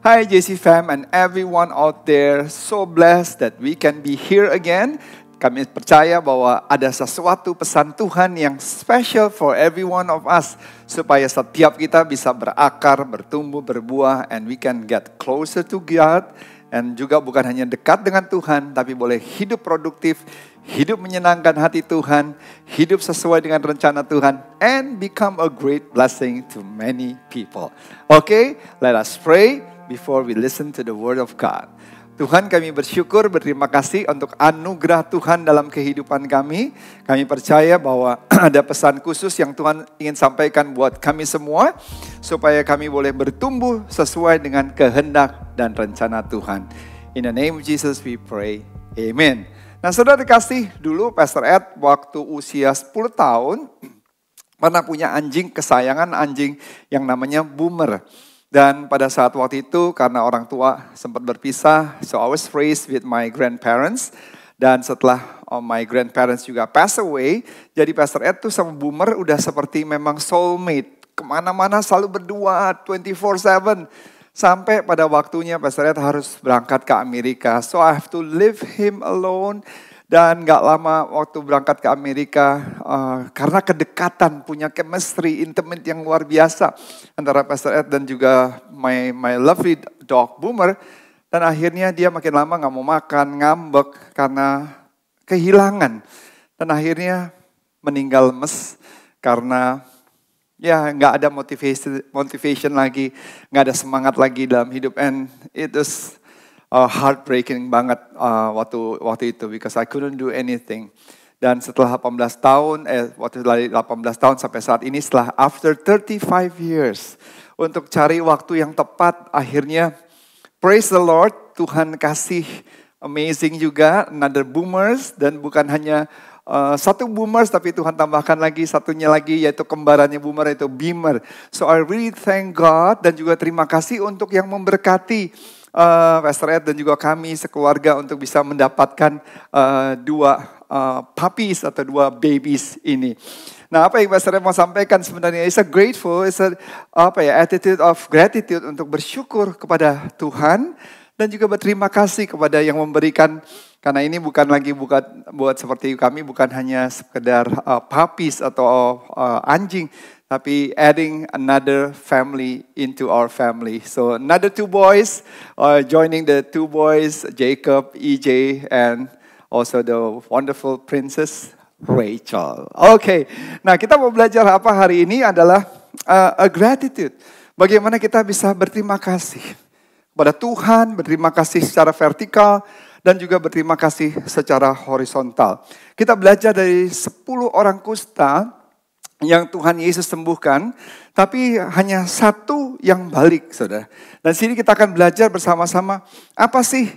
Hi JC Fam and everyone out there, so blessed that we can be here again. Kami percaya bahwa ada sesuatu pesan Tuhan yang special for every one of us. Supaya setiap kita bisa berakar, bertumbuh, berbuah, and we can get closer to God. And juga bukan hanya dekat dengan Tuhan, tapi boleh hidup produktif, hidup menyenangkan hati Tuhan, hidup sesuai dengan rencana Tuhan, and become a great blessing to many people. Okay, let us pray before we listen to the word of God. Tuhan, kami bersyukur, berterima kasih untuk anugerah Tuhan dalam kehidupan kami. Kami percaya bahwa ada pesan khusus yang Tuhan ingin sampaikan buat kami semua, supaya kami boleh bertumbuh sesuai dengan kehendak dan rencana Tuhan. In the name of Jesus we pray, amen. Nah saudara dikasih, dulu Pastor Ed waktu usia 10 tahun, pernah punya anjing kesayangan, anjing yang namanya Boomer. Dan pada saat waktu itu karena orang tua sempat berpisah, so I was raised with my grandparents. Dan setelah my grandparents juga pass away, jadi Pastor Ed tuh sama Boomer udah seperti memang soulmate. Kemana-mana selalu berdua 24/7. Sampai pada waktunya Pastor Ed harus berangkat ke Amerika. So I have to leave him alone. Dan gak lama waktu berangkat ke Amerika, karena kedekatan, punya chemistry, intimate yang luar biasa antara Pastor Ed dan juga my lovely dog Boomer. Dan akhirnya dia makin lama gak mau makan, ngambek karena kehilangan. Dan akhirnya meninggal lemes karena ya gak ada motivation lagi, gak ada semangat lagi dalam hidup. And it was heartbreaking banget waktu itu because I couldn't do anything. Dan setelah 18 tahun, waktu dari 18 tahun sampai saat ini, setelah after 35 years, untuk cari waktu yang tepat, akhirnya praise the Lord, Tuhan kasih amazing juga, another Boomers, dan bukan hanya satu Boomers, tapi Tuhan tambahkan lagi satunya lagi, yaitu kembarannya Boomer, yaitu Beamer. So I really thank God, dan juga terima kasih untuk yang memberkati Pastor Ed dan juga kami sekeluarga untuk bisa mendapatkan dua puppies atau dua babies ini. Nah, apa yang Pastor Ed mau sampaikan sebenarnya is a grateful, is a attitude of gratitude untuk bersyukur kepada Tuhan dan juga berterima kasih kepada yang memberikan. Karena ini bukan lagi buat seperti kami, bukan hanya sekedar puppies atau anjing, tapi adding another family into our family. So another two boys, joining the two boys, Jacob, EJ, and also the wonderful princess Rachel. Okay, nah kita mau belajar apa hari ini adalah a gratitude. Bagaimana kita bisa berterima kasih kepada Tuhan, berterima kasih secara vertikal, dan juga berterima kasih secara horizontal. Kita belajar dari 10 orang kusta yang Tuhan Yesus sembuhkan, tapi hanya satu yang balik, saudara. Dan sini kita akan belajar bersama-sama apa sih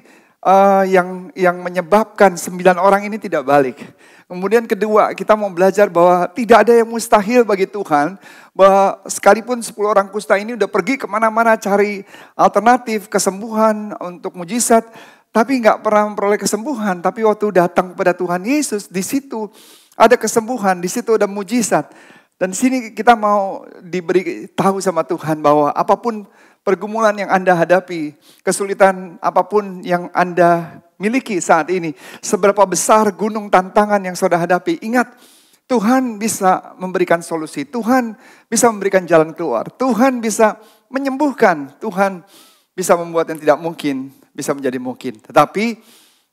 yang menyebabkan 9 orang ini tidak balik. Kemudian kedua, kita mau belajar bahwa tidak ada yang mustahil bagi Tuhan, bahwa sekalipun 10 orang kusta ini udah pergi kemana-mana cari alternatif kesembuhan untuk mujizat, tapi nggak pernah memperoleh kesembuhan. Tapi waktu datang kepada Tuhan Yesus, di situ ada kesembuhan, di situ ada mujizat. Dan di sini kita mau diberi tahu sama Tuhan bahwa apapun pergumulan yang Anda hadapi, kesulitan apapun yang Anda miliki saat ini, seberapa besar gunung tantangan yang saudara hadapi, ingat Tuhan bisa memberikan solusi, Tuhan bisa memberikan jalan keluar, Tuhan bisa menyembuhkan, Tuhan bisa membuat yang tidak mungkin bisa menjadi mungkin. Tetapi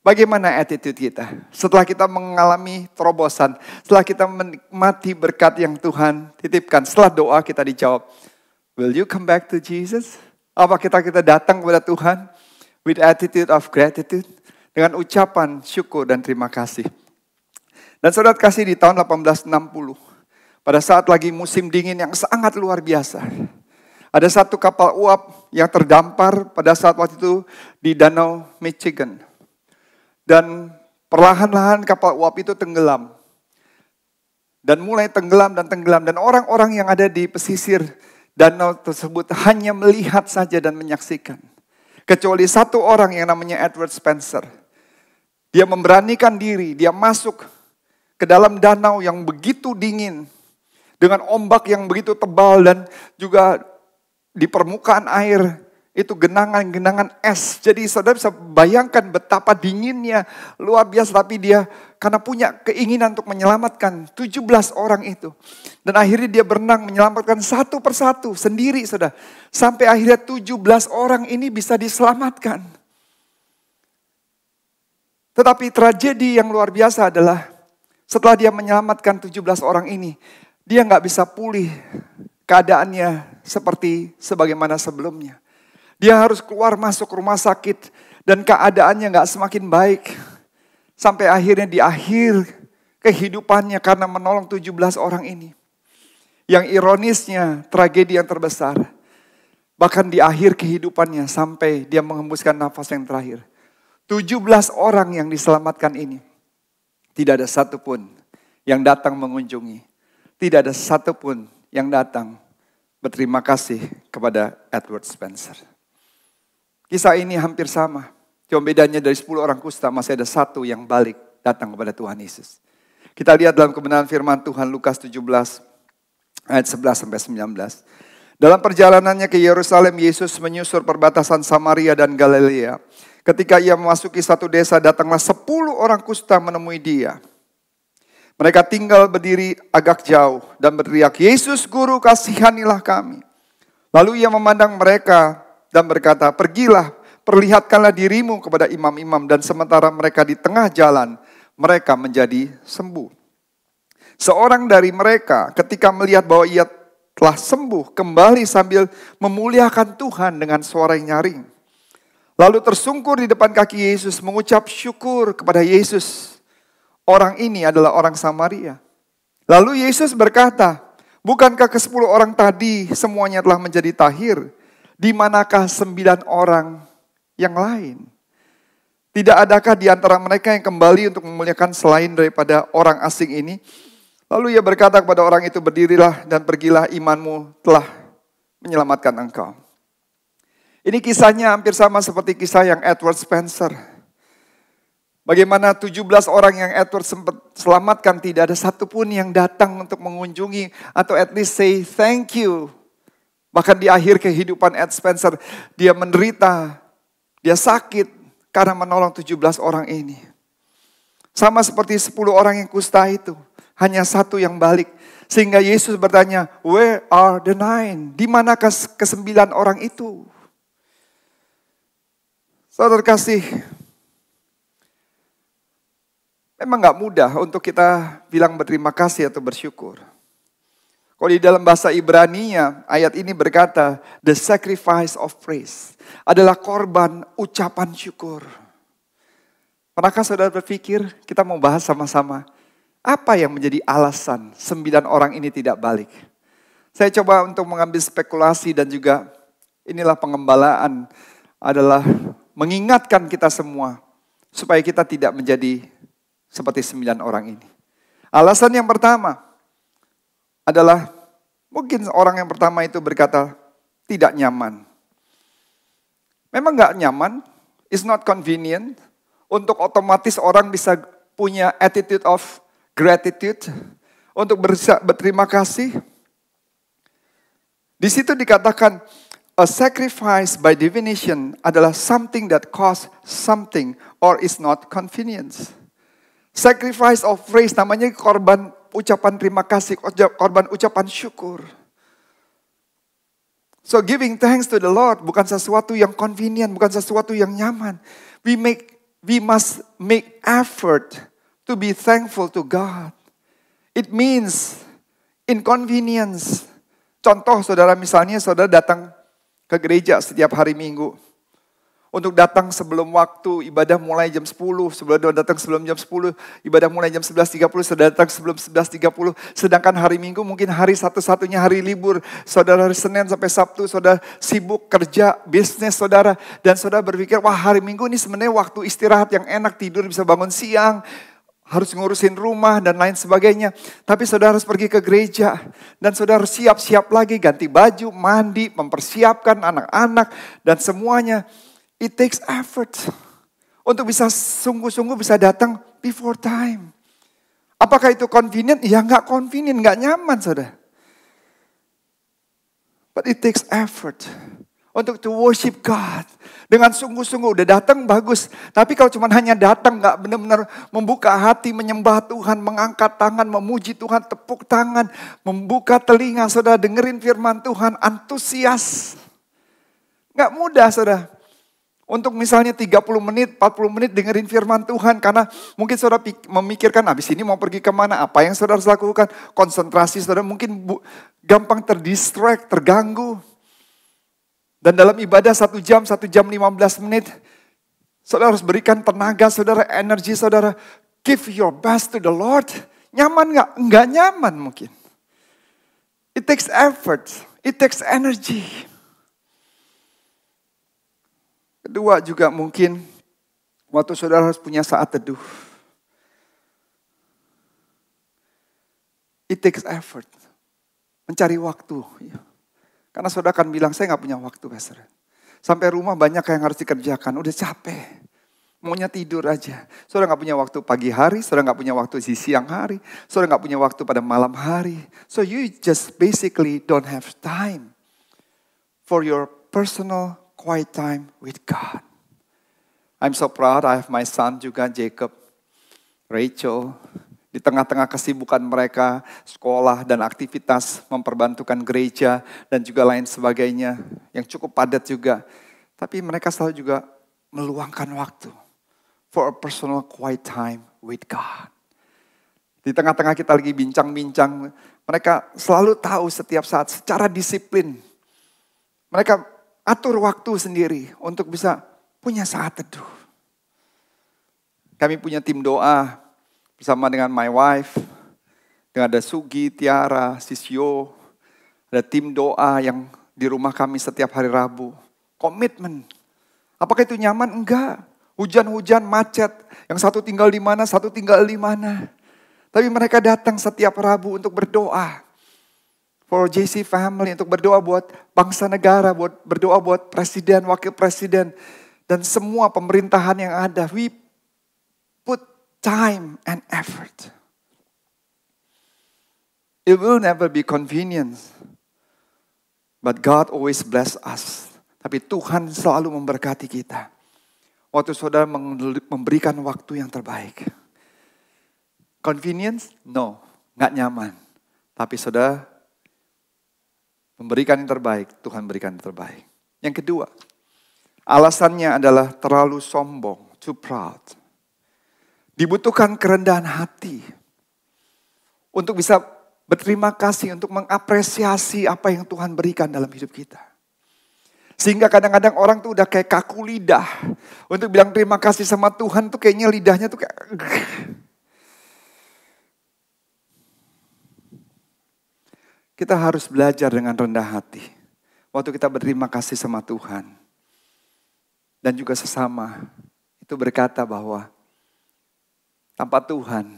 bagaimana attitude kita? Setelah kita mengalami terobosan, setelah kita menikmati berkat yang Tuhan titipkan, setelah doa kita dijawab, will you come back to Jesus? Apa kita datang kepada Tuhan with attitude of gratitude, dengan ucapan syukur dan terima kasih. Dan saudara kasih di tahun 1860, pada saat lagi musim dingin yang sangat luar biasa, ada satu kapal uap yang terdampar pada saat waktu itu di Danau Michigan. Dan perlahan-lahan kapal uap itu tenggelam. Dan mulai tenggelam. Dan orang-orang yang ada di pesisir danau tersebut hanya melihat saja dan menyaksikan. Kecuali satu orang yang namanya Edward Spencer. Dia memberanikan diri, dia masuk ke dalam danau yang begitu dingin. Dengan ombak yang begitu tebal dan juga di permukaan air Itu genangan-genangan es. Jadi saudara bisa bayangkan betapa dinginnya, luar biasa. Tapi dia karena punya keinginan untuk menyelamatkan 17 orang itu. Dan akhirnya dia berenang menyelamatkan satu persatu sendiri saudara. Sampai akhirnya 17 orang ini bisa diselamatkan. Tetapi tragedi yang luar biasa adalah setelah dia menyelamatkan 17 orang ini, dia nggak bisa pulih keadaannya seperti sebagaimana sebelumnya. Dia harus keluar masuk rumah sakit dan keadaannya nggak semakin baik. Sampai akhirnya di akhir kehidupannya karena menolong 17 orang ini. Yang ironisnya tragedi yang terbesar. Bahkan di akhir kehidupannya sampai dia menghembuskan nafas yang terakhir. 17 orang yang diselamatkan ini. Tidak ada satupun yang datang mengunjungi. Tidak ada satupun yang datang berterima kasih kepada Edward Spencer. Kisah ini hampir sama. Cuma bedanya dari 10 orang kusta masih ada satu yang balik datang kepada Tuhan Yesus. Kita lihat dalam kebenaran firman Tuhan Lukas 17 ayat 11 sampai 19. Dalam perjalanannya ke Yerusalem, Yesus menyusur perbatasan Samaria dan Galilea. Ketika ia memasuki satu desa, datanglah 10 orang kusta menemui dia. Mereka tinggal berdiri agak jauh dan berteriak, "Yesus Guru, kasihanilah kami." Lalu ia memandang mereka dan berkata, "Pergilah, perlihatkanlah dirimu kepada imam-imam." Dan sementara mereka di tengah jalan, mereka menjadi sembuh. Seorang dari mereka ketika melihat bahwa ia telah sembuh, kembali sambil memuliakan Tuhan dengan suara yang nyaring. Lalu tersungkur di depan kaki Yesus, mengucap syukur kepada Yesus. Orang ini adalah orang Samaria. Lalu Yesus berkata, "Bukankah ke-10 orang tadi semuanya telah menjadi tahir? Di manakah 9 orang yang lain? Tidak adakah di antara mereka yang kembali untuk memuliakan selain daripada orang asing ini?" Lalu ia berkata kepada orang itu, "Berdirilah dan pergilah, imanmu telah menyelamatkan engkau." Ini kisahnya hampir sama seperti kisah yang Edward Spencer. Bagaimana 17 orang yang Edward sempat selamatkan, tidak ada satupun yang datang untuk mengunjungi atau at least say thank you. Bahkan di akhir kehidupan Ed Spencer, dia menderita, dia sakit karena menolong 17 orang ini. Sama seperti 10 orang yang kusta itu, hanya satu yang balik. Sehingga Yesus bertanya, "Where are the 9? Di manakah ke-9 orang itu?" Saudara kasih, memang gak mudah untuk kita bilang berterima kasih atau bersyukur. Kalau di dalam bahasa Ibrani-nya, ayat ini berkata, the sacrifice of praise adalah korban ucapan syukur. Pernahkah saudara berpikir, kita mau bahas sama-sama, apa yang menjadi alasan 9 orang ini tidak balik? Saya coba untuk mengambil spekulasi dan juga inilah pengembalaan adalah mengingatkan kita semua supaya kita tidak menjadi seperti 9 orang ini. Alasan yang pertama adalah mungkin orang yang pertama itu berkata tidak nyaman. Memang gak nyaman, it's not convenient. Untuk otomatis orang bisa punya attitude of gratitude, untuk berterima kasih. Di situ dikatakan a sacrifice by definition adalah something that costs something or is not convenience. Sacrifice of praise namanya korban ucapan terima kasih, korban ucapan syukur. So giving thanks to the Lord bukan sesuatu yang convenient, bukan sesuatu yang nyaman. We must make effort to be thankful to God. It means inconvenience. Contoh saudara, misalnya saudara datang ke gereja setiap hari Minggu. Untuk datang sebelum waktu, ibadah mulai jam 10. Saudara datang sebelum jam 10, ibadah mulai jam 11.30, saudara datang sebelum 11.30. Sedangkan hari Minggu mungkin hari satu-satunya hari libur. Saudara hari Senin sampai Sabtu, saudara sibuk kerja, bisnis saudara. Dan saudara berpikir, wah hari Minggu ini sebenarnya waktu istirahat yang enak, tidur bisa bangun siang. Harus ngurusin rumah dan lain sebagainya. Tapi saudara harus pergi ke gereja. Dan saudara harus siap-siap lagi, ganti baju, mandi, mempersiapkan anak-anak dan semuanya. It takes effort untuk bisa sungguh-sungguh bisa datang before time. Apakah itu convenient? Ya nggak convenient, nggak nyaman saudara. But it takes effort untuk to worship God. Dengan sungguh-sungguh udah datang bagus. Tapi kalau cuma hanya datang gak benar-benar membuka hati, menyembah Tuhan, mengangkat tangan, memuji Tuhan, tepuk tangan, membuka telinga, saudara dengerin firman Tuhan, antusias. Gak mudah saudara. Untuk misalnya 30 menit, 40 menit dengerin firman Tuhan. Karena mungkin saudara memikirkan habis ini mau pergi kemana, apa yang saudara harus lakukan. Konsentrasi saudara mungkin gampang terdistract, terganggu. Dan dalam ibadah 1 jam 15 menit, saudara harus berikan tenaga saudara, energi saudara. Give your best to the Lord. Nyaman gak? Enggak nyaman mungkin. It takes effort, it takes energy. Kedua juga mungkin, waktu saudara harus punya saat teduh. It takes effort. Mencari waktu. Karena saudara akan bilang, saya gak punya waktu, Pastor. Sampai rumah banyak yang harus dikerjakan, udah capek. Maunya tidur aja. Saudara gak punya waktu pagi hari, saudara gak punya waktu di siang hari, saudara gak punya waktu pada malam hari. So you just basically don't have time for your personal quiet time with God. I'm so proud, I have my son juga, Jacob, Rachel. Di tengah-tengah kesibukan mereka, sekolah dan aktivitas memperbantukan gereja dan juga lain sebagainya yang cukup padat juga. Tapi mereka selalu juga meluangkan waktu for a personal quiet time with God. Di tengah-tengah kita lagi bincang-bincang, mereka selalu tahu setiap saat secara disiplin. Mereka atur waktu sendiri untuk bisa punya saat teduh. Kami punya tim doa bersama dengan my wife, dengan ada Sugi, Tiara, Sisyo, ada tim doa yang di rumah kami setiap hari Rabu. Komitmen. Apakah itu nyaman? Enggak. Hujan-hujan, macet. Yang satu tinggal di mana, satu tinggal di mana. Tapi mereka datang setiap Rabu untuk berdoa. For JC family, untuk berdoa buat bangsa negara, berdoa buat presiden, wakil presiden, dan semua pemerintahan yang ada. We put time and effort. It will never be convenience. But God always bless us. Tapi Tuhan selalu memberkati kita. Waktu saudara memberikan waktu yang terbaik. Convenience? No, gak nyaman. Tapi saudara memberikan yang terbaik, Tuhan berikan yang terbaik. Yang kedua, alasannya adalah terlalu sombong, too proud. Dibutuhkan kerendahan hati untuk bisa berterima kasih, untuk mengapresiasi apa yang Tuhan berikan dalam hidup kita. Sehingga kadang-kadang orang tuh udah kayak kaku lidah. Untuk bilang terima kasih sama Tuhan tuh kayaknya lidahnya tuh kayak... Kita harus belajar dengan rendah hati. Waktu kita berterima kasih sama Tuhan. Dan juga sesama. Itu berkata bahwa tanpa Tuhan,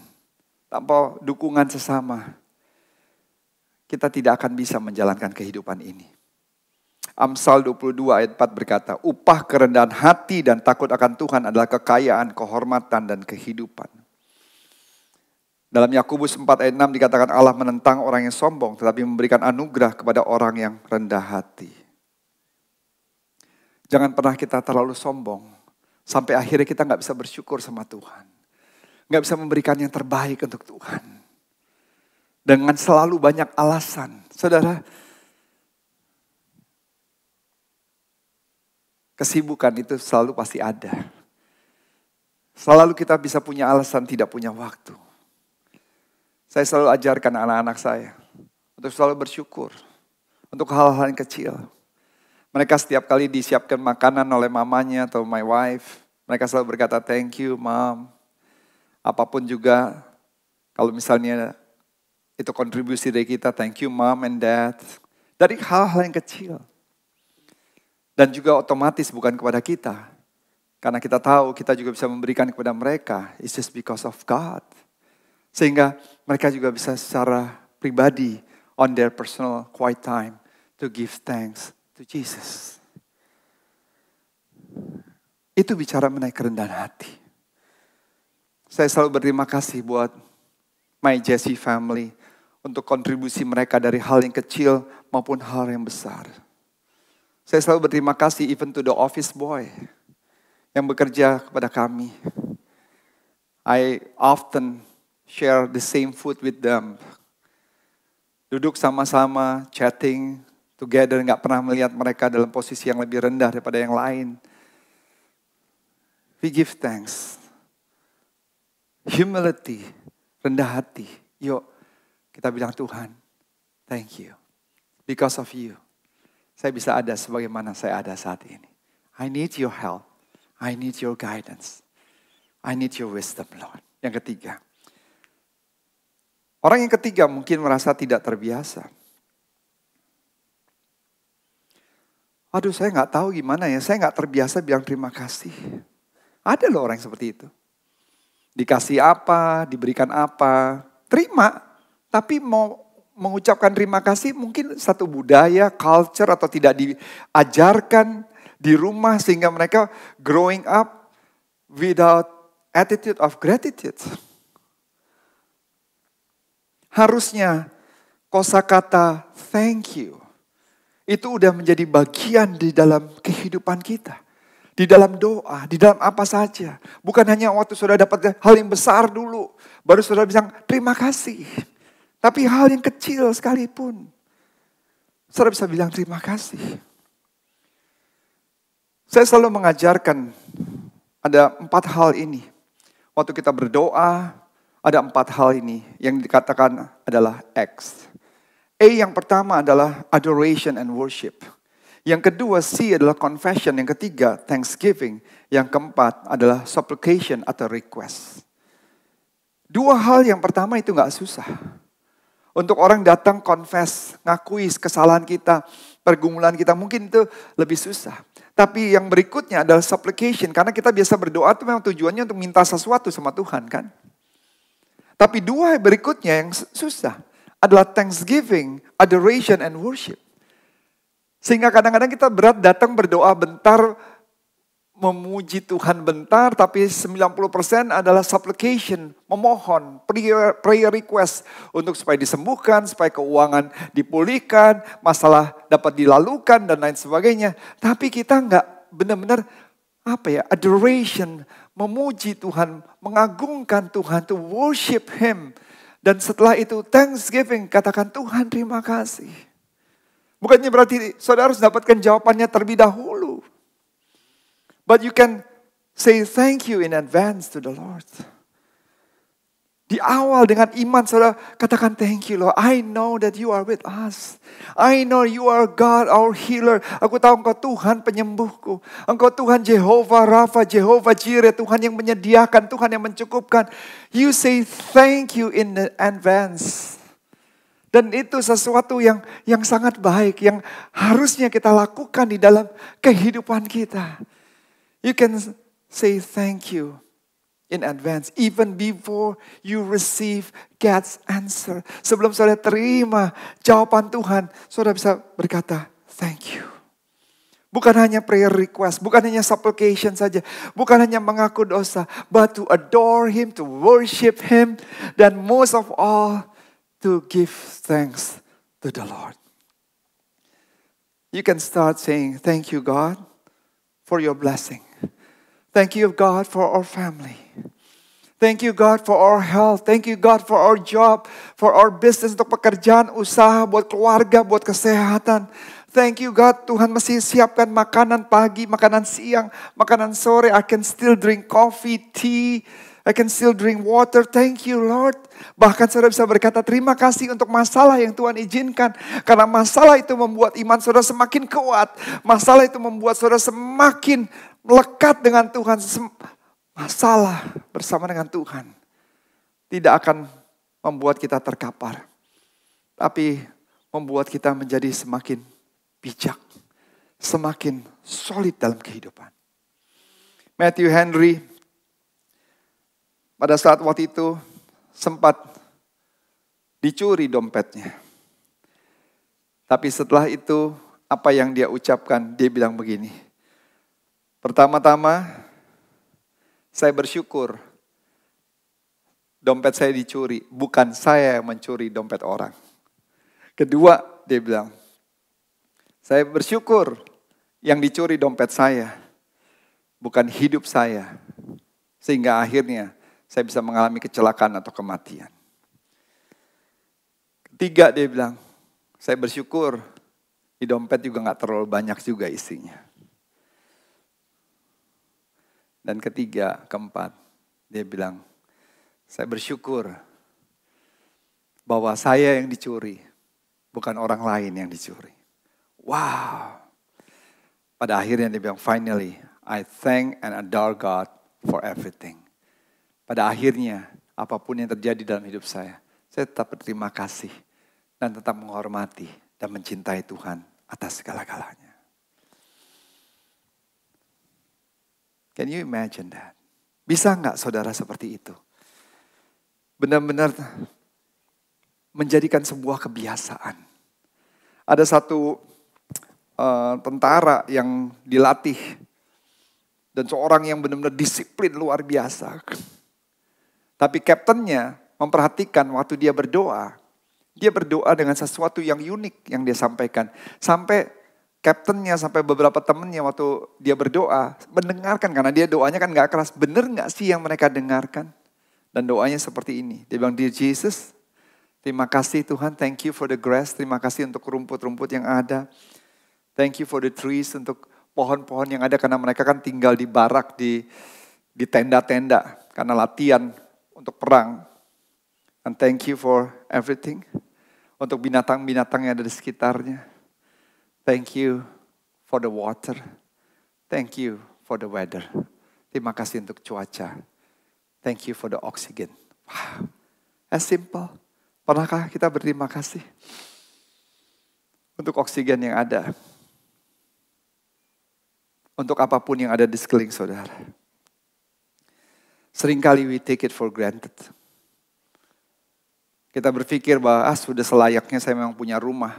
tanpa dukungan sesama, kita tidak akan bisa menjalankan kehidupan ini. Amsal 22 ayat 4 berkata, upah kerendahan hati dan takut akan Tuhan adalah kekayaan, kehormatan, dan kehidupan. Dalam Yakobus 4 ayat 6 dikatakan Allah menentang orang yang sombong, tetapi memberikan anugerah kepada orang yang rendah hati. Jangan pernah kita terlalu sombong, sampai akhirnya kita gak bisa bersyukur sama Tuhan. Gak bisa memberikan yang terbaik untuk Tuhan. Dengan selalu banyak alasan. Saudara, kesibukan itu selalu pasti ada. Selalu kita bisa punya alasan tidak punya waktu. Saya selalu ajarkan anak-anak saya untuk selalu bersyukur. Untuk hal-hal yang kecil. Mereka setiap kali disiapkan makanan oleh mamanya atau my wife. Mereka selalu berkata, thank you mom. Apapun juga, kalau misalnya itu kontribusi dari kita, thank you mom and dad. Dari hal-hal yang kecil. Dan juga otomatis bukan kepada kita. Karena kita tahu kita juga bisa memberikan kepada mereka. It's just because of God. Sehingga mereka juga bisa secara pribadi, on their personal quiet time, to give thanks to Jesus. Itu bicara mengenai kerendahan hati. Saya selalu berterima kasih buat my Jesse family untuk kontribusi mereka dari hal yang kecil maupun hal yang besar. Saya selalu berterima kasih even to the office boy yang bekerja kepada kami. I often share the same food with them. Duduk sama-sama, chatting together, nggak pernah melihat mereka dalam posisi yang lebih rendah daripada yang lain. We give thanks. Humility, rendah hati. Yuk, kita bilang Tuhan, thank you. Because of you, saya bisa ada sebagaimana saya ada saat ini. I need your help. I need your guidance. I need your wisdom, Lord. Yang ketiga. Orang yang ketiga mungkin merasa tidak terbiasa. Aduh, saya nggak tahu gimana ya. Saya nggak terbiasa bilang terima kasih. Ada loh orang yang seperti itu. Dikasih apa, diberikan apa, terima. Tapi mau mengucapkan terima kasih mungkin satu budaya, culture atau tidak diajarkan di rumah sehingga mereka growing up without attitude of gratitude. Harusnya kosakata thank you itu udah menjadi bagian di dalam kehidupan kita. Di dalam doa, di dalam apa saja. Bukan hanya waktu saudara dapat hal yang besar dulu. Baru saudara bilang terima kasih. Tapi hal yang kecil sekalipun. Saudara bisa bilang terima kasih. Saya selalu mengajarkan ada 4 hal ini. Waktu kita berdoa, ada 4 hal ini yang dikatakan adalah X. Yang pertama adalah adoration and worship. Yang kedua C adalah confession. Yang ketiga thanksgiving. Yang keempat adalah supplication atau request. 2 hal yang pertama itu gak susah. Untuk orang datang confess, ngakui kesalahan kita, pergumulan kita, mungkin itu lebih susah. Tapi yang berikutnya adalah supplication. Karena kita biasa berdoa itu memang tujuannya untuk minta sesuatu sama Tuhan kan. Tapi 2 berikutnya yang susah adalah thanksgiving, adoration, and worship. Sehingga kadang-kadang kita berat datang berdoa bentar, memuji Tuhan bentar, tapi 90% adalah supplication, memohon, prayer request untuk supaya disembuhkan, supaya keuangan dipulihkan, masalah dapat dilalukan dan lain sebagainya. Tapi kita nggak benar-benar adoration, memuji Tuhan, mengagungkan Tuhan, to worship Him. Dan setelah itu thanksgiving, katakan Tuhan terima kasih. Bukannya berarti saudara harus dapatkan jawabannya terlebih dahulu. But you can say thank you in advance to the Lord. Di awal dengan iman saudara katakan thank you Lord. I know that you are with us. I know you are God our healer. Aku tahu engkau Tuhan penyembuhku. Engkau Tuhan Jehovah Rafa, Jehovah Jireh. Tuhan yang menyediakan, Tuhan yang mencukupkan. You say thank you in advance. Dan itu sesuatu yang sangat baik, yang harusnya kita lakukan di dalam kehidupan kita. You can say thank you in advance, even before you receive God's answer. Sebelum saudara terima jawaban Tuhan, saudara bisa berkata thank you. Bukan hanya prayer request, bukan hanya supplication saja, bukan hanya mengaku dosa, but to adore Him, to worship Him, dan most of all, to give thanks to the Lord. You can start saying, thank you God for your blessing. Thank you God for our family. Thank you God for our health. Thank you God for our job, for our business, untuk pekerjaan, usaha, buat keluarga, buat kesehatan. Thank you God, Tuhan masih siapkan makanan pagi, makanan siang, makanan sore. I can still drink coffee, tea. I can still drink water. Thank you Lord. Bahkan saudara bisa berkata terima kasih untuk masalah yang Tuhan izinkan. Karena masalah itu membuat iman saudara semakin kuat. Masalah itu membuat saudara semakin melekat dengan Tuhan. Masalah bersama dengan Tuhan tidak akan membuat kita terkapar. Tapi membuat kita menjadi semakin bijak. Semakin solid dalam kehidupan. Matthew Henry pada saat waktu itu sempat dicuri dompetnya. Tapi setelah itu apa yang dia ucapkan, dia bilang begini. Pertama-tama saya bersyukur dompet saya dicuri, bukan saya yang mencuri dompet orang. Kedua dia bilang, saya bersyukur Yang dicuri dompet saya, bukan hidup saya. Sehingga akhirnya saya bisa mengalami kecelakaan atau kematian. Ketiga dia bilang, saya bersyukur di dompet juga gak terlalu banyak juga isinya. Dan ketiga, keempat, dia bilang, saya bersyukur bahwa saya yang dicuri, bukan orang lain yang dicuri. Wow. Pada akhirnya dia bilang, finally, I thank and adore God for everything. Pada akhirnya, apapun yang terjadi dalam hidup saya tetap berterima kasih dan tetap menghormati dan mencintai Tuhan atas segala-galanya. Can you imagine that? Bisa nggak saudara seperti itu? Benar-benar menjadikan sebuah kebiasaan. Ada satu tentara yang dilatih dan seorang yang benar-benar disiplin luar biasa. Tapi kaptennya memperhatikan waktu dia berdoa dengan sesuatu yang unik yang dia sampaikan. Sampai kaptennya, sampai beberapa temannya waktu dia berdoa mendengarkan, karena dia doanya kan gak keras. Bener gak sih yang mereka dengarkan? Dan doanya seperti ini. Dia bilang, Dear Jesus, terima kasih Tuhan, thank you for the grass. Terima kasih untuk rumput-rumput yang ada. Thank you for the trees, untuk pohon-pohon yang ada. Karena mereka kan tinggal di barak, di tenda-tenda. Karena latihan untuk perang. And thank you for everything. Untuk binatang-binatang yang ada di sekitarnya. Thank you for the water. Thank you for the weather. Terima kasih untuk cuaca. Thank you for the oxygen. Wow, as simple. Pernahkah kita berterima kasih untuk oksigen yang ada? Untuk apapun yang ada di sekeliling saudara. Seringkali we take it for granted. Kita berpikir bahwa sudah selayaknya saya memang punya rumah.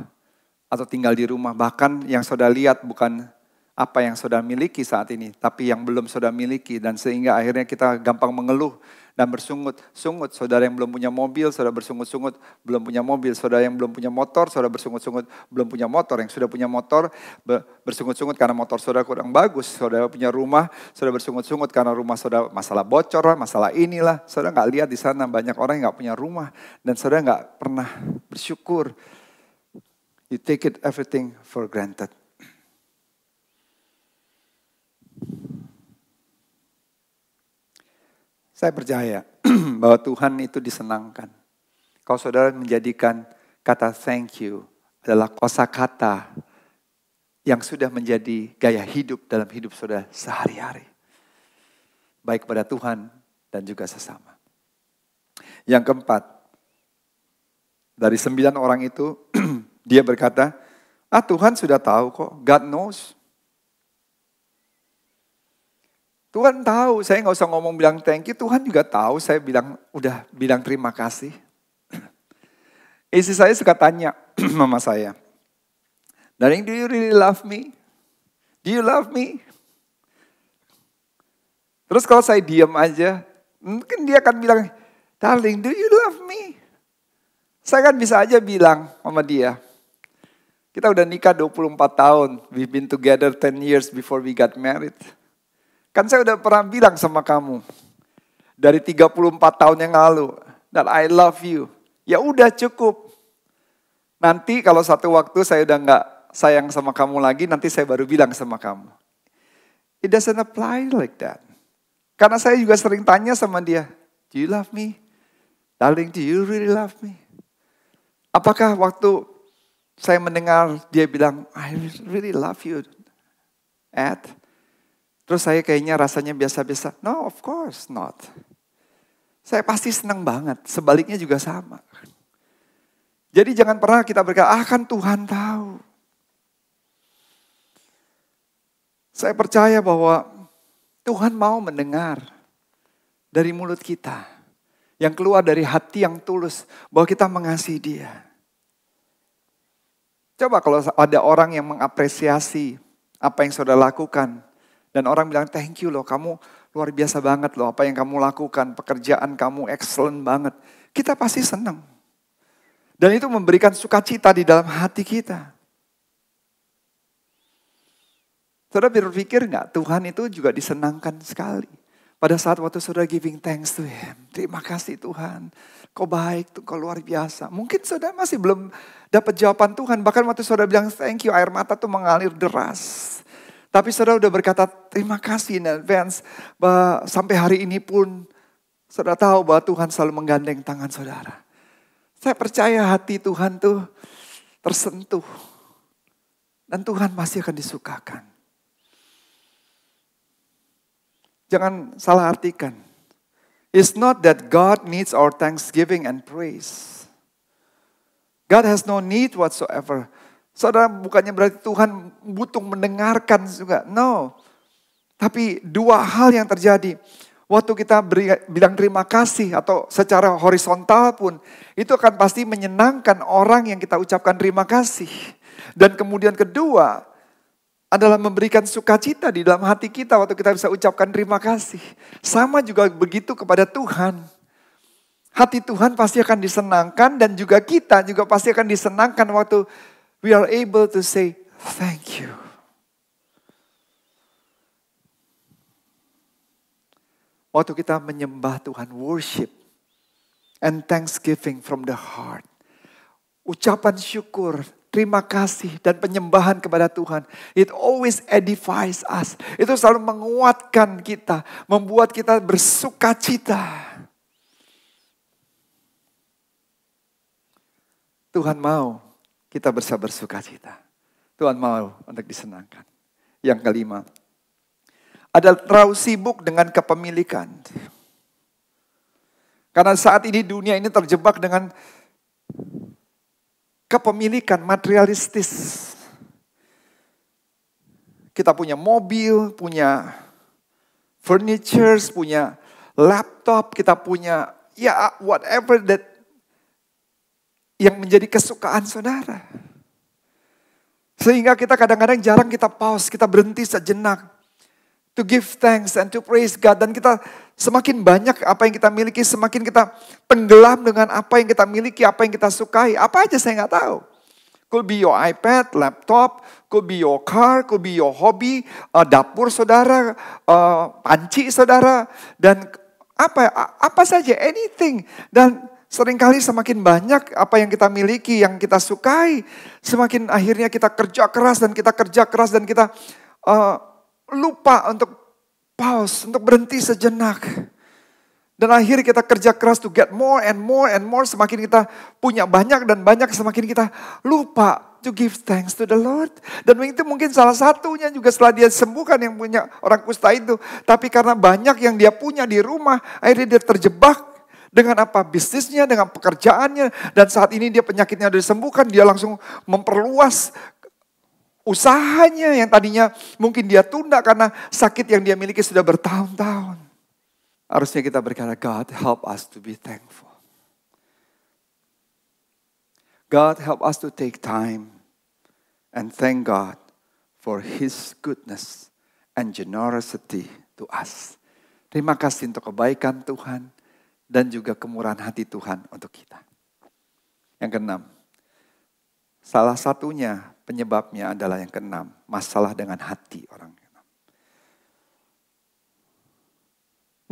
Atau tinggal di rumah. Bahkan yang saudara lihat bukan apa yang saudara miliki saat ini. Tapi yang belum saudara miliki. Dan sehingga akhirnya kita gampang mengeluh dan bersungut-sungut. Saudara yang belum punya mobil, saudara bersungut-sungut belum punya mobil. Saudara yang belum punya motor, saudara bersungut-sungut belum punya motor. Yang sudah punya motor bersungut-sungut karena motor saudara kurang bagus. Saudara punya rumah, saudara bersungut-sungut karena rumah saudara masalah bocor lah, masalah inilah. Saudara gak lihat di sana banyak orang yang gak punya rumah. Dan saudara gak pernah bersyukur. You take it everything for granted. Saya percaya bahwa Tuhan itu disenangkan. Kalau saudara menjadikan kata thank you adalah kosakata yang sudah menjadi gaya hidup dalam hidup saudara sehari-hari. Baik kepada Tuhan dan juga sesama. Yang keempat, dari 9 orang itu, dia berkata, Tuhan sudah tahu kok, God knows. Tuhan tahu, saya gak usah ngomong bilang thank you, Tuhan juga tahu, saya udah bilang terima kasih. Istri saya suka tanya mama saya, Darling, do you really love me? Do you love me? Terus kalau saya diam aja, mungkin dia akan bilang, Darling, do you love me? Saya kan bisa aja bilang sama dia, kita udah nikah 24 tahun, we've been together 10 years before we got married. Kan saya udah pernah bilang sama kamu, dari 34 tahun yang lalu, that I love you. Ya udah cukup. Nanti kalau satu waktu saya udah gak sayang sama kamu lagi, nanti saya baru bilang sama kamu. It doesn't apply like that. Karena saya juga sering tanya sama dia, do you love me? Darling, do you really love me? Apakah waktu saya mendengar dia bilang, I really love you, Ed. Terus saya kayaknya rasanya biasa-biasa. No, of course not. Saya pasti senang banget. Sebaliknya juga sama. Jadi jangan pernah kita berkata, kan Tuhan tahu. Saya percaya bahwa Tuhan mau mendengar dari mulut kita. Yang keluar dari hati yang tulus. Bahwa kita mengasihi dia. Coba kalau ada orang yang mengapresiasi apa yang saudara lakukan. Dan orang bilang, thank you loh, kamu luar biasa banget loh. Apa yang kamu lakukan, pekerjaan kamu excellent banget. Kita pasti senang. Dan itu memberikan sukacita di dalam hati kita. Saudara berpikir nggak, Tuhan itu juga disenangkan sekali. Pada saat waktu saudara giving thanks to Him. Terima kasih Tuhan, Kau baik, Kau luar biasa. Mungkin saudara masih belum dapat jawaban Tuhan. Bahkan waktu saudara bilang thank you, air mata tuh mengalir deras. Tapi saudara udah berkata terima kasih in advance. Bahwa sampai hari ini pun saudara tahu bahwa Tuhan selalu menggandeng tangan saudara. Saya percaya hati Tuhan tuh tersentuh. Dan Tuhan masih akan disukakan. Jangan salah artikan. It's not that God needs our thanksgiving and praise. God has no need whatsoever. Saudara, bukannya berarti Tuhan butuh mendengarkan juga. No. Tapi dua hal yang terjadi. Waktu kita bilang terima kasih atau secara horizontal pun. Itu akan pasti menyenangkan orang yang kita ucapkan terima kasih. Dan kemudian kedua adalah memberikan sukacita di dalam hati kita waktu kita bisa ucapkan terima kasih. Sama juga begitu kepada Tuhan. Hati Tuhan pasti akan disenangkan dan juga kita juga pasti akan disenangkan waktu we are able to say thank you. Waktu kita menyembah Tuhan, worship and thanksgiving from the heart. Ucapan syukur, terima kasih dan penyembahan kepada Tuhan. It always edifies us. Itu selalu menguatkan kita. Membuat kita bersukacita. Tuhan mau kita bersukacita. Tuhan mau untuk disenangkan. Yang kelima. Adalah terlalu sibuk dengan kepemilikan. Karena saat ini dunia ini terjebak dengan kepemilikan materialistis. Kita punya mobil, punya furniture, punya laptop, kita punya ya whatever that yang menjadi kesukaan saudara. Sehingga kita kadang-kadang jarang kita pause, kita berhenti sejenak. To give thanks and to praise God. Dan kita semakin banyak apa yang kita miliki, semakin kita tenggelam dengan apa yang kita miliki, apa yang kita sukai. Apa aja saya nggak tahu. Could be your iPad, laptop, could be your car, could be your hobby, dapur saudara, panci saudara, dan apa saja, anything. Dan seringkali semakin banyak apa yang kita miliki, yang kita sukai, semakin akhirnya kita kerja keras dan kita lupa untuk pause, untuk berhenti sejenak. Dan akhirnya kita kerja keras to get more and more and more. Semakin kita punya banyak dan banyak, semakin kita lupa to give thanks to the Lord. Dan itu mungkin salah satunya juga setelah dia sembuhkan yang punya orang kusta itu. Tapi karena banyak yang dia punya di rumah, akhirnya dia terjebak dengan apa? Bisnisnya, dengan pekerjaannya. Dan saat ini dia penyakitnya sudah disembuhkan, dia langsung memperluas usahanya yang tadinya mungkin dia tunda karena sakit yang dia miliki sudah bertahun-tahun. Harusnya kita berkata, God help us to be thankful. God help us to take time and thank God for His goodness and generosity to us. Terima kasih untuk kebaikan Tuhan dan juga kemurahan hati Tuhan untuk kita. Yang keenam, salah satunya penyebabnya adalah yang keenam, masalah dengan hati orang.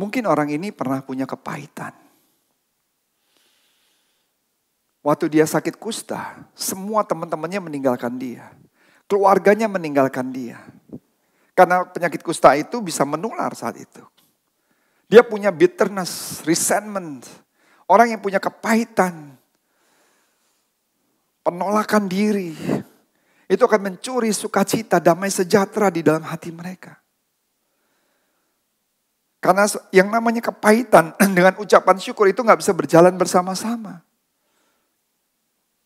Mungkin orang ini pernah punya kepahitan. Waktu dia sakit kusta, semua teman-temannya meninggalkan dia. Keluarganya meninggalkan dia. Karena penyakit kusta itu bisa menular saat itu. Dia punya bitterness, resentment. Orang yang punya kepahitan, penolakan diri. Itu akan mencuri sukacita, damai sejahtera di dalam hati mereka. Karena yang namanya kepahitan dengan ucapan syukur itu gak bisa berjalan bersama-sama.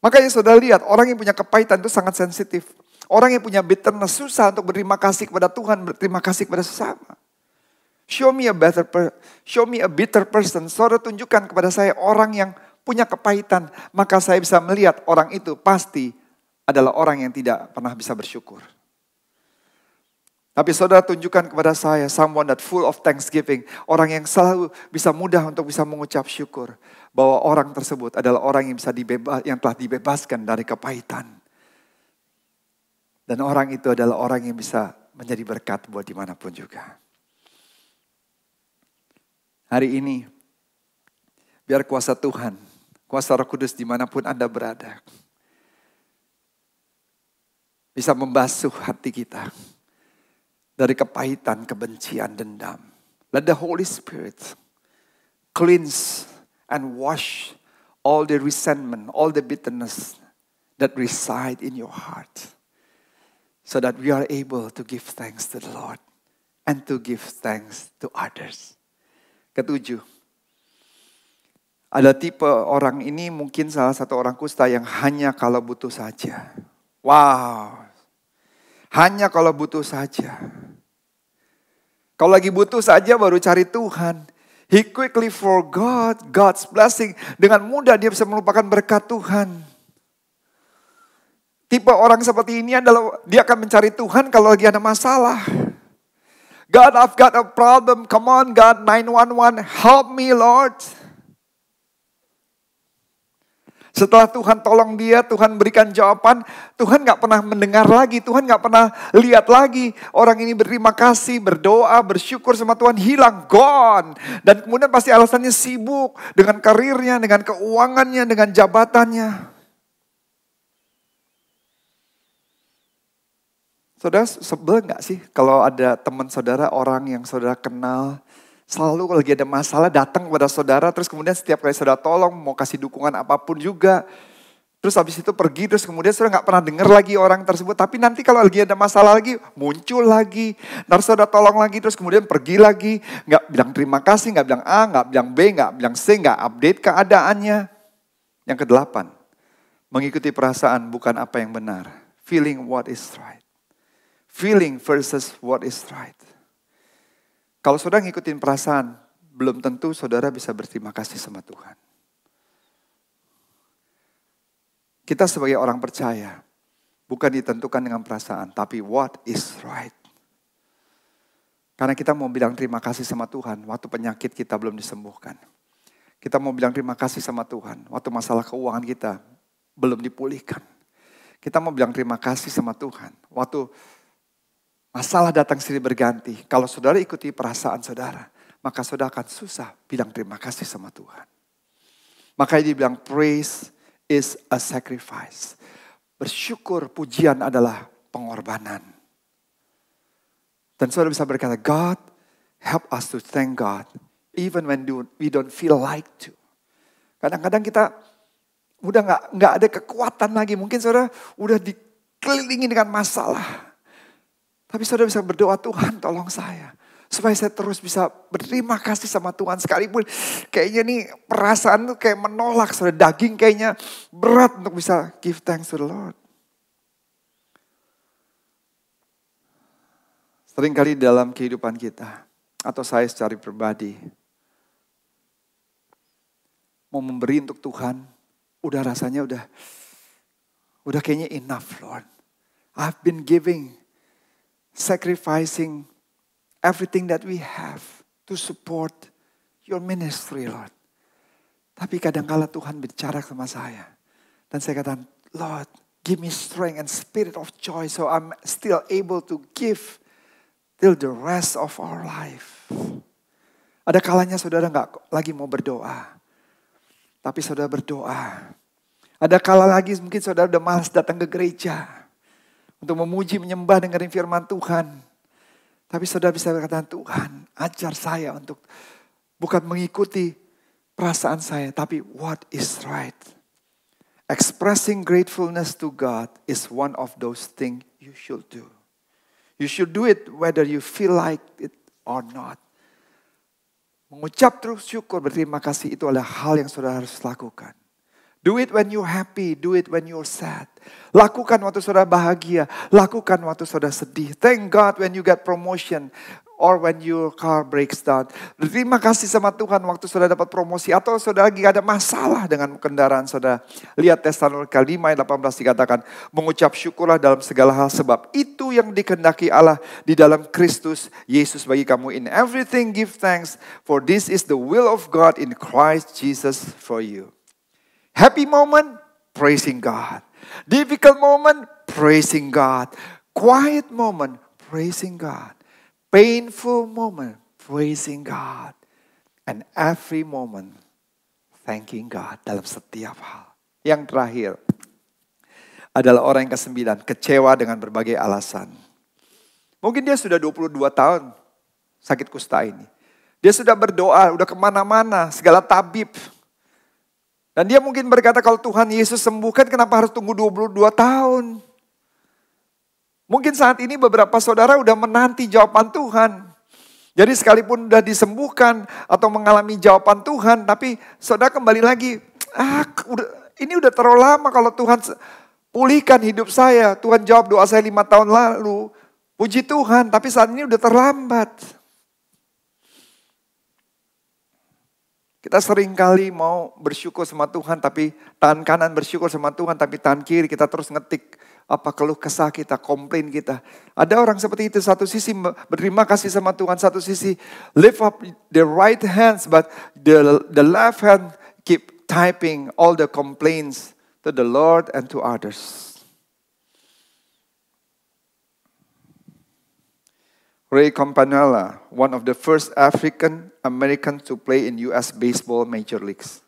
Makanya saudara lihat, orang yang punya kepahitan itu sangat sensitif. Orang yang punya bitterness susah untuk berterima kasih kepada Tuhan, berterima kasih kepada sesama. Show me a bitter person. Saudara tunjukkan kepada saya orang yang punya kepahitan. Maka saya bisa melihat orang itu pasti adalah orang yang tidak pernah bisa bersyukur. Tapi saudara tunjukkan kepada saya someone that full of thanksgiving. Orang yang selalu bisa mudah untuk bisa mengucap syukur. Bahwa orang tersebut adalah orang yang yang telah dibebaskan dari kepahitan. Dan orang itu adalah orang yang bisa menjadi berkat buat dimanapun juga. Hari ini, biar kuasa Tuhan, kuasa Roh Kudus dimanapun Anda berada, bisa membasuh hati kita dari kepahitan, kebencian, dendam. Let the Holy Spirit cleanse and wash all the resentment, all the bitterness that reside in your heart. So that we are able to give thanks to the Lord and to give thanks to others. Ketujuh, ada tipe orang ini mungkin salah satu orang kusta yang hanya kalau butuh saja. Wow, hanya kalau butuh saja. Kalau lagi butuh saja baru cari Tuhan. He quickly forgot God's blessing. Dengan mudah dia bisa melupakan berkat Tuhan. Tipe orang seperti ini adalah dia akan mencari Tuhan kalau lagi ada masalah. God, I've got a problem. Come on God, 911, help me Lord. Setelah Tuhan tolong dia, Tuhan berikan jawaban, Tuhan gak pernah mendengar lagi, Tuhan gak pernah lihat lagi. Orang ini berterima kasih, berdoa, bersyukur sama Tuhan, hilang, gone. Dan kemudian pasti alasannya sibuk dengan karirnya, dengan keuangannya, dengan jabatannya. Saudara sebel gak sih kalau ada teman saudara, orang yang saudara kenal, selalu kalau lagi ada masalah datang kepada saudara, terus kemudian setiap kali saudara tolong, mau kasih dukungan apapun juga. Terus habis itu pergi, terus kemudian saudara gak pernah dengar lagi orang tersebut. Tapi nanti kalau lagi ada masalah lagi, muncul lagi. Terus saudara tolong lagi, terus kemudian pergi lagi. Gak bilang terima kasih, gak bilang A, gak bilang B, gak bilang C, gak update keadaannya. Yang kedelapan, mengikuti perasaan bukan apa yang benar. Feeling what is right. Feeling versus what is right. Kalau saudara ngikutin perasaan, belum tentu saudara bisa berterima kasih sama Tuhan. Kita sebagai orang percaya, bukan ditentukan dengan perasaan, tapi what is right. Karena kita mau bilang terima kasih sama Tuhan, waktu penyakit kita belum disembuhkan. Kita mau bilang terima kasih sama Tuhan, waktu masalah keuangan kita belum dipulihkan. Kita mau bilang terima kasih sama Tuhan, waktu masalah datang silih berganti. Kalau saudara ikuti perasaan saudara, maka saudara akan susah bilang terima kasih sama Tuhan. Makanya dibilang praise is a sacrifice. Bersyukur, pujian adalah pengorbanan. Dan saudara bisa berkata, God help us to thank God even when we don't feel like to. Kadang-kadang kita udah nggak ada kekuatan lagi. Mungkin saudara udah dikelilingi dengan masalah. Tapi saudara bisa berdoa, Tuhan tolong saya. Supaya saya terus bisa berterima kasih sama Tuhan. Sekalipun kayaknya nih perasaan tuh kayak menolak. Saudara, daging kayaknya berat untuk bisa give thanks to the Lord. Seringkali dalam kehidupan kita, atau saya secara pribadi, mau memberi untuk Tuhan, udah rasanya udah kayaknya enough Lord. I've been giving, sacrificing everything that we have to support your ministry, Lord. Tapi kadang-kala Tuhan bicara sama saya. Dan saya katakan, Lord, give me strength and spirit of joy so I'm still able to give till the rest of our life. Ada kalanya saudara gak lagi mau berdoa. Tapi saudara berdoa. Ada kala lagi mungkin saudara udah malas datang ke gereja. Untuk memuji, menyembah, dengerin firman Tuhan. Tapi saudara bisa berkata, Tuhan ajar saya untuk bukan mengikuti perasaan saya. Tapi what is right. Expressing gratefulness to God is one of those things you should do. You should do it whether you feel like it or not. Mengucap terus syukur, berterima kasih itu adalah hal yang saudara harus lakukan. Do it when you're happy, do it when you're sad. Lakukan waktu saudara bahagia, lakukan waktu saudara sedih. Thank God when you get promotion or when your car breaks down. Terima kasih sama Tuhan waktu saudara dapat promosi atau saudara lagi ada masalah dengan kendaraan saudara. Lihat Tesalonika 5 ayat 18 dikatakan, mengucap syukurlah dalam segala hal sebab itu yang dikehendaki Allah di dalam Kristus Yesus bagi kamu. In everything give thanks, for this is the will of God in Christ Jesus for you. Happy moment, praising God. Difficult moment, praising God. Quiet moment, praising God. Painful moment, praising God. And every moment, thanking God dalam setiap hal. Yang terakhir adalah orang yang ke-9, kecewa dengan berbagai alasan. Mungkin dia sudah 22 tahun sakit kusta ini. Dia sudah berdoa, udah kemana-mana, segala tabib. Dan dia mungkin berkata, kalau Tuhan Yesus sembuhkan, kenapa harus tunggu 22 tahun? Mungkin saat ini beberapa saudara udah menanti jawaban Tuhan. Jadi sekalipun udah disembuhkan atau mengalami jawaban Tuhan, tapi saudara kembali lagi, ini udah terlalu lama kalau Tuhan pulihkan hidup saya. Tuhan jawab doa saya 5 tahun lalu. Puji Tuhan, tapi saat ini udah terlambat. Kita sering kali mau bersyukur sama Tuhan, tapi tangan kanan bersyukur sama Tuhan, tapi tangan kiri kita terus ngetik apa keluh kesah kita, komplain kita. Ada orang seperti itu, satu sisi berterima kasih sama Tuhan, satu sisi lift up the right hands, but the left hand keep typing all the complaints to the Lord and to others. Ray Campanella, one of the first African Americans to play in US baseball major leagues.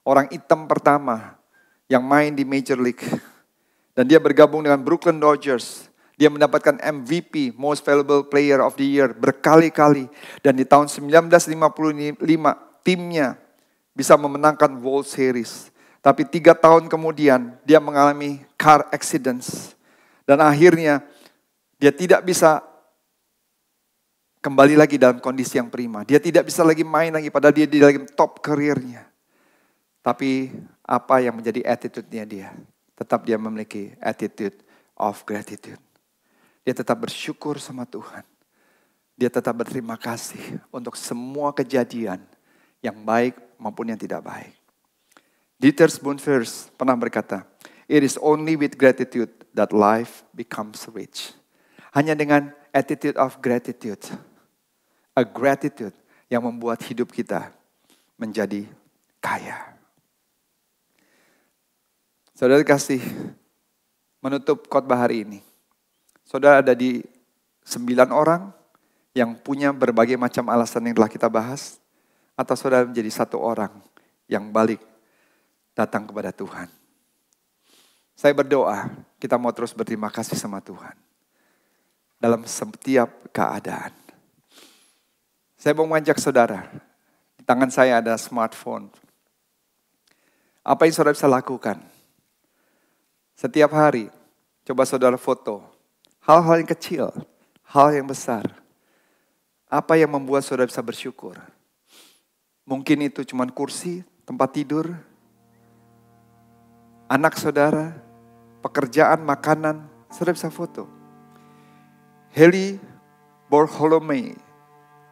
Orang hitam pertama yang main di major league. Dan dia bergabung dengan Brooklyn Dodgers. Dia mendapatkan MVP, Most Valuable Player of the Year, berkali-kali. Dan di tahun 1955, timnya bisa memenangkan World Series. Tapi 3 tahun kemudian, dia mengalami car accidents. Dan akhirnya, dia tidak bisa kembali lagi dalam kondisi yang prima. Dia tidak bisa lagi main lagi, padahal dia di lagi top karirnya. Tapi apa yang menjadi attitude-nya dia? Tetap dia memiliki attitude of gratitude. Dia tetap bersyukur sama Tuhan. Dia tetap berterima kasih untuk semua kejadian yang baik maupun yang tidak baik. Dieter Spoonfirst pernah berkata, "It is only with gratitude that life becomes rich." Hanya dengan attitude of gratitude, a gratitude yang membuat hidup kita menjadi kaya. Saudara kasih menutup khotbah hari ini. Saudara ada di 9 orang yang punya berbagai macam alasan yang telah kita bahas. Atau saudara menjadi 1 orang yang balik datang kepada Tuhan. Saya berdoa kita mau terus berterima kasih sama Tuhan. Dalam setiap keadaan. Saya mau mengajak saudara. Di tangan saya ada smartphone. Apa yang saudara bisa lakukan? Setiap hari, coba saudara foto. Hal-hal yang kecil, hal yang besar. Apa yang membuat saudara bisa bersyukur? Mungkin itu cuma kursi, tempat tidur. Anak saudara, pekerjaan, makanan. Saudara bisa foto. Heli Bartholomew,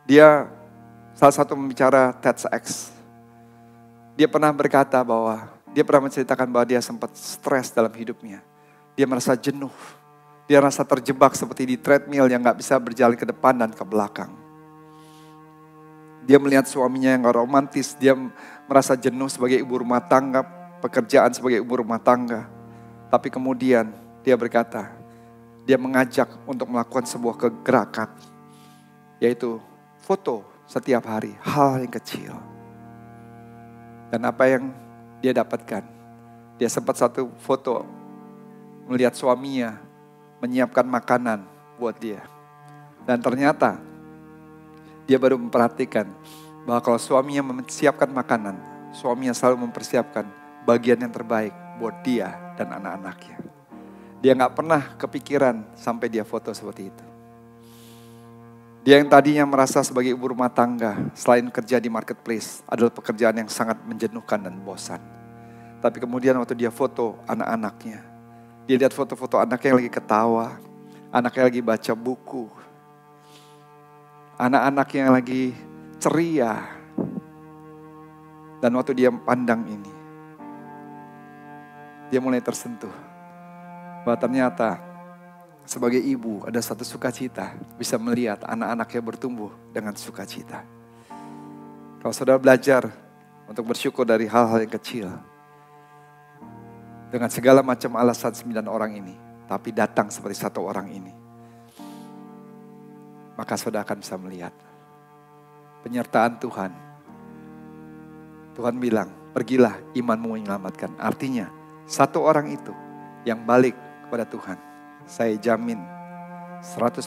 dia salah satu pembicara TEDx. Dia pernah berkata bahwa, dia pernah menceritakan bahwa dia sempat stres dalam hidupnya. Dia merasa jenuh, dia merasa terjebak seperti di treadmill yang gak bisa berjalan ke depan dan ke belakang. Dia melihat suaminya yang gak romantis, dia merasa jenuh sebagai ibu rumah tangga, pekerjaan sebagai ibu rumah tangga. Tapi kemudian dia berkata, dia mengajak untuk melakukan sebuah kegerakan, yaitu foto setiap hari, hal yang kecil. Dan apa yang dia dapatkan? Dia sempat satu foto melihat suaminya menyiapkan makanan buat dia. Dan ternyata dia baru memperhatikan bahwa kalau suaminya menyiapkan makanan, suaminya selalu mempersiapkan bagian yang terbaik buat dia dan anak-anaknya. Dia gak pernah kepikiran sampai dia foto seperti itu. Dia yang tadinya merasa sebagai ibu rumah tangga, selain kerja di marketplace, adalah pekerjaan yang sangat menjenuhkan dan bosan. Tapi kemudian waktu dia foto anak-anaknya, dia lihat foto-foto anaknya yang lagi ketawa, anaknya lagi baca buku, anak-anaknya yang lagi ceria. Dan waktu dia pandang ini, dia mulai tersentuh. Bahwa ternyata sebagai ibu ada satu sukacita bisa melihat anak-anaknya bertumbuh dengan sukacita. Kalau saudara belajar untuk bersyukur dari hal-hal yang kecil, dengan segala macam alasan 9 orang ini, tapi datang seperti 1 orang ini, maka saudara akan bisa melihat penyertaan Tuhan. Tuhan bilang, pergilah, imanmu menyelamatkan. Artinya, satu orang itu yang balik kepada Tuhan, saya jamin 100%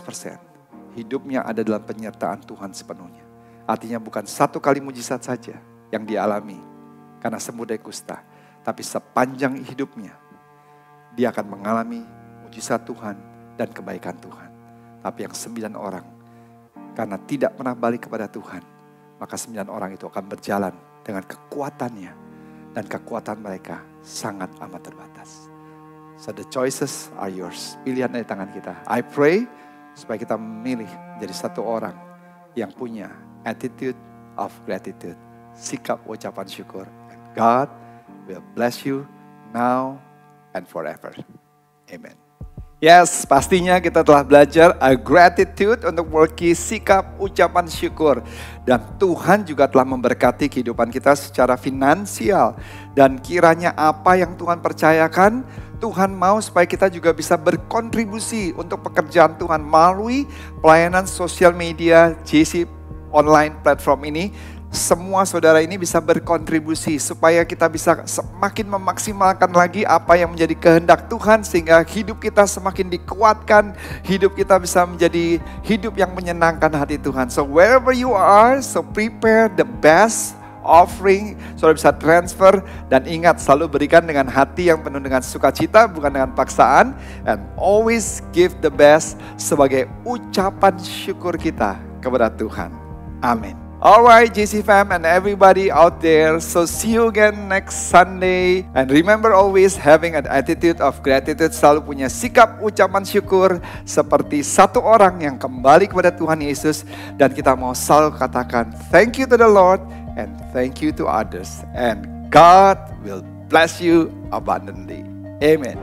hidupnya ada dalam penyertaan Tuhan sepenuhnya. Artinya bukan satu kali mujizat saja yang dialami karena sembuh dari kusta, tapi sepanjang hidupnya dia akan mengalami mujizat Tuhan dan kebaikan Tuhan. Tapi yang 9 orang karena tidak pernah balik kepada Tuhan, maka 9 orang itu akan berjalan dengan kekuatannya, dan kekuatan mereka sangat amat terbatas. So the choices are yours. Pilihan dari tangan kita. I pray supaya kita memilih jadi satu orang yang punya attitude of gratitude, sikap ucapan syukur. God will bless you now and forever. Amen. Yes, pastinya kita telah belajar a gratitude untuk memiliki sikap ucapan syukur. Dan Tuhan juga telah memberkati kehidupan kita secara finansial. Dan kiranya apa yang Tuhan percayakan, Tuhan mau supaya kita juga bisa berkontribusi untuk pekerjaan Tuhan melalui pelayanan sosial media JC online platform ini. Semua saudara ini bisa berkontribusi supaya kita bisa semakin memaksimalkan lagi apa yang menjadi kehendak Tuhan, sehingga hidup kita semakin dikuatkan, hidup kita bisa menjadi hidup yang menyenangkan hati Tuhan. So wherever you are, so prepare the best offering, saudara bisa transfer, dan ingat selalu berikan dengan hati yang penuh dengan sukacita, bukan dengan paksaan, and always give the best sebagai ucapan syukur kita kepada Tuhan. Amin. Alright, JC fam and everybody out there, so see you again next Sunday. And remember always having an attitude of gratitude, selalu punya sikap ucapan syukur seperti satu orang yang kembali kepada Tuhan Yesus. Dan kita mau selalu katakan thank you to the Lord and thank you to others. And God will bless you abundantly. Amen.